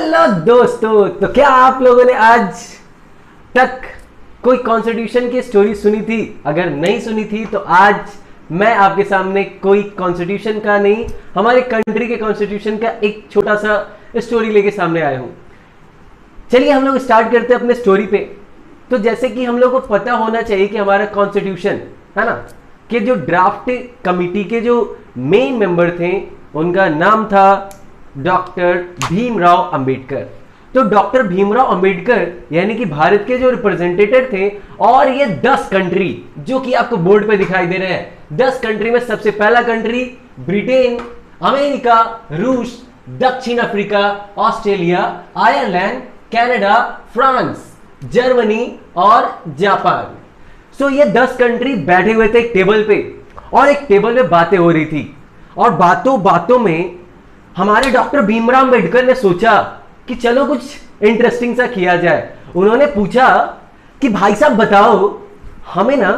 Hello दोस्तों, तो क्या आप लोगों ने आज तक कोई कॉन्स्टिट्यूशन की स्टोरी सुनी थी? अगर नहीं सुनी थी तो आज मैं आपके सामने कोई कॉन्स्टिट्यूशन का नहीं, हमारे कंट्री के कॉन्स्टिट्यूशन का एक छोटा सा स्टोरी लेके सामने आया हूं। चलिए हम लोग स्टार्ट करते हैं अपने स्टोरी पे। तो जैसे कि हम लोग को पता होना चाहिए कि हमारा कॉन्स्टिट्यूशन है ना, कि जो ड्राफ्ट कमिटी के जो मेन मेंबर थे उनका नाम था डॉक्टर भीमराव अंबेडकर। तो डॉक्टर भीमराव अंबेडकर यानी कि भारत के जो रिप्रेजेंटेटिव थे, और ये 10 कंट्री जो कि आपको बोर्ड पे दिखाई दे रहे हैं, 10 कंट्री में सबसे पहला कंट्री ब्रिटेन, अमेरिका, रूस, दक्षिण Africa, Australia, Ireland, Canada, France, Germany और जापान। सो ये 10 कंट्री बैठे हुए थे एक टेबल पे, और एक टेबल पे बातें हो रही थी। और बातों बातों में हमारे डॉक्टर भीमराव अंबेडकर ने सोचा कि चलो कुछ इंटरेस्टिंग सा किया जाए। उन्होंने पूछा कि भाई साहब बताओ, हमें ना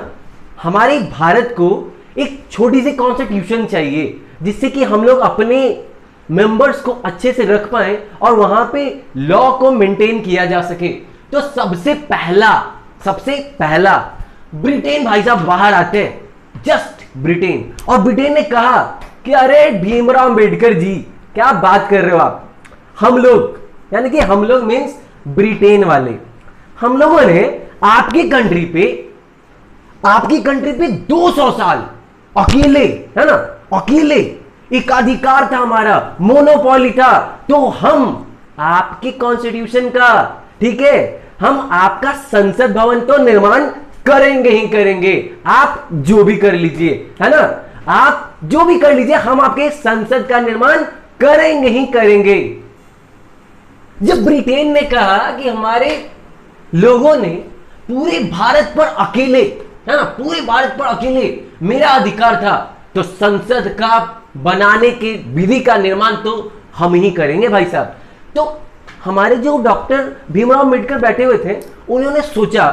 हमारे भारत को एक छोटी सी कॉन्स्टिट्यूशन चाहिए जिससे कि हम लोग अपने मेंबर्स को अच्छे से रख पाए और वहां पे लॉ को मेंटेन किया जा सके। तो सबसे पहला ब्रिटेन भाई साहब बाहर आते हैं, जस्ट ब्रिटेन। और ब्रिटेन ने कहा कि अरे भीमराव अंबेडकर जी, क्या बात कर रहे हो आप? हम लोग यानी कि हम लोग मीन्स ब्रिटेन वाले, हम लोगों ने आपकी कंट्री पे 200 साल अकेले, है ना, अकेले एक अधिकार था, हमारा मोनोपोली था। तो हम आपके कॉन्स्टिट्यूशन का, ठीक है, हम आपका संसद भवन तो निर्माण करेंगे ही करेंगे, आप जो भी कर लीजिए, है ना, आप जो भी कर लीजिए, हम आपके संसद का निर्माण करेंगे ही करेंगे। जब ब्रिटेन ने कहा कि हमारे लोगों ने पूरे भारत पर अकेले, है ना, पूरे भारत पर अकेले मेरा अधिकार था, तो संसद का बनाने के विधि का निर्माण तो हम ही करेंगे भाई साहब। तो हमारे जो डॉक्टर भीमराव अंबेडकर बैठे हुए थे, उन्होंने सोचा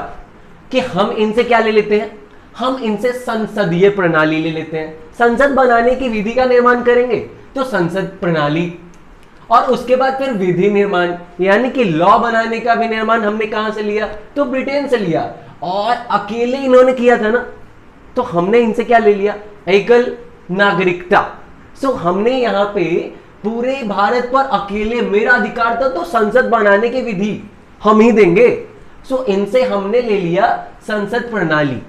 कि हम इनसे क्या ले लेते हैं, हम इनसे संसदीय प्रणाली ले लेते हैं। संसद बनाने की विधि का निर्माण करेंगे तो संसद प्रणाली, और उसके बाद फिर विधि निर्माण यानी कि लॉ बनाने का भी निर्माण हमने कहां से लिया? तो ब्रिटेन से लिया। और अकेले इन्होंने किया था ना, तो हमने इनसे क्या ले लिया? एकल नागरिकता। सो हमने यहां पे पूरे भारत पर अकेले मेरा अधिकार था, तो संसद बनाने की विधि हम ही देंगे। सो इनसे हमने ले लिया संसद प्रणाली,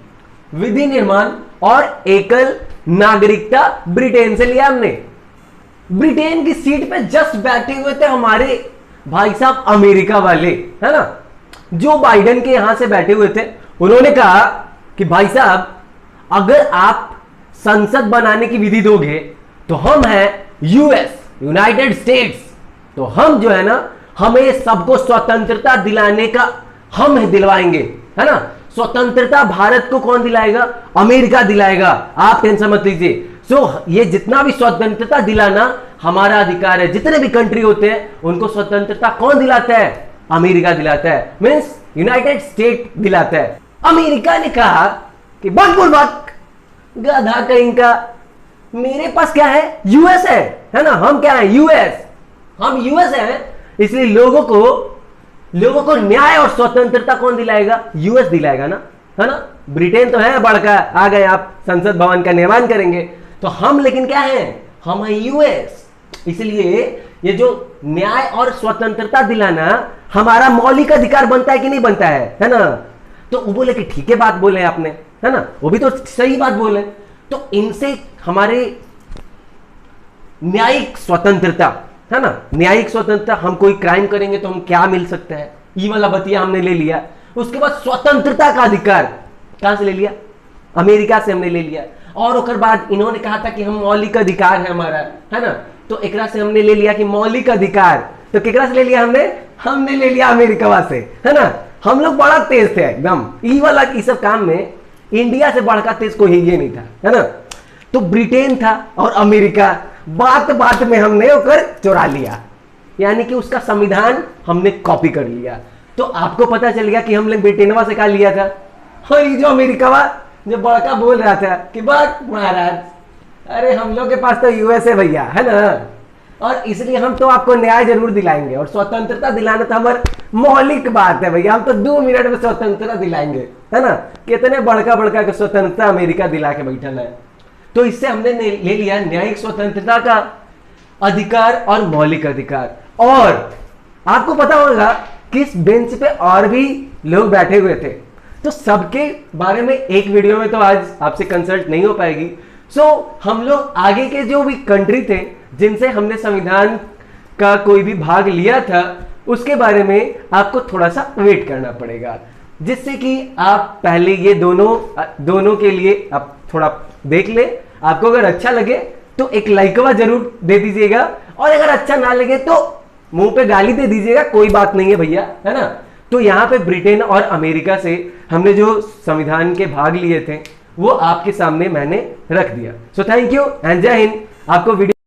विधि निर्माण और एकल नागरिकता ब्रिटेन से लिया हमने। ब्रिटेन की सीट पे जस्ट बैठे हुए थे हमारे भाई साहब अमेरिका वाले, है ना, जो बाइडेन के यहां से बैठे हुए थे। उन्होंने कहा कि भाई साहब, अगर आप संसद बनाने की विधि दोगे तो हम हैं यूएस, यूनाइटेड स्टेट्स, तो हम जो है ना, हमें सबको स्वतंत्रता दिलाने का हम दिलवाएंगे, है ना। स्वतंत्रता भारत को कौन दिलाएगा? अमेरिका दिलाएगा, आप टेंशन मत लीजिए। सो ये जितना भी स्वतंत्रता दिलाना हमारा अधिकार है। जितने भी कंट्री होते हैं उनको स्वतंत्रता कौन दिलाता है? अमेरिका दिलाता है, मीन्स यूनाइटेड स्टेट दिलाता है। अमेरिका ने कहा कि बक गधा कहीं का, मेरे पास क्या है? यूएस है ना, हम क्या है? यूएस, हम यूएस है, इसलिए लोगों को न्याय और स्वतंत्रता कौन दिलाएगा? यूएस दिलाएगा ना, है ना। ब्रिटेन तो है बड़का, आ गए आप संसद भवन का निर्माण करेंगे, तो हम लेकिन क्या है? हम है यूएस। इसलिए ये जो न्याय और स्वतंत्रता दिलाना हमारा मौलिक अधिकार बनता है कि नहीं बनता है ना। तो वो बोले कि ठीक है बात बोले आपने, है ना, वो भी तो सही बात बोले। तो इनसे हमारे न्यायिक स्वतंत्रता, है ना, न्यायिक स्वतंत्रता, हम कोई क्राइम करेंगे तो हम क्या मिल सकता है, ये वाला बतिया हमने ले लिया। उसके बाद स्वतंत्रता का अधिकार कहां से ले लिया? अमेरिका से हमने ले लिया। और उसके बाद इन्होंने कहा था कि हम मौलिक अधिकार है हमारा, है ना, तो एकरा से हमने ले लिया कि मौलिक अधिकार, तो केकरा से ले लिया हमने ले लिया अमेरिका से, है ना। हम लोग बड़ा तेज थे एकदम, ई वाला इस सब काम में इंडिया से बढ़कर तेज कोई ये नहीं था, है ना। तो ब्रिटेन था और अमेरिका, बात बात में हमने होकर चुरा लिया, यानी कि उसका संविधान हमने कॉपी कर लिया। तो आपको पता चल गया कि हम लोग ब्रिटेनवा से क्या लिया था। और ये जो अमेरिका जो बड़का बोल रहा था कि बस महाराज, अरे हम लोग के पास तो यूएस है भैया, है ना, और इसलिए हम तो आपको न्याय जरूर दिलाएंगे, और स्वतंत्रता दिलाना तो हमारी मौलिक बात है भैया, हम तो 2 मिनट में स्वतंत्रता दिलाएंगे, है ना। कितने बड़का बड़का के स्वतंत्रता अमेरिका दिला के बैठल है। तो इससे हमने ले लिया न्यायिक स्वतंत्रता का अधिकार और मौलिक अधिकार। और आपको पता होगा कि इस बेंच पे और भी लोग बैठे हुए थे, तो सबके बारे में एक वीडियो में तो आज आपसे कंसल्ट नहीं हो पाएगी। सो हम लोग आगे के जो भी कंट्री थे जिनसे हमने संविधान का कोई भी भाग लिया था, उसके बारे में आपको थोड़ा सा वेट करना पड़ेगा, जिससे कि आप पहले ये दोनों के लिए आप थोड़ा देख ले। आपको अगर अच्छा लगे तो एक लाइकवा जरूर दे दीजिएगा, और अगर अच्छा ना लगे तो मुंह पे गाली दे दीजिएगा, कोई बात नहीं है भैया, है ना। तो यहाँ पे ब्रिटेन और अमेरिका से हमने जो संविधान के भाग लिए थे वो आपके सामने मैंने रख दिया। सो थैंक यू एंड जय हिंद। आपको वीडियो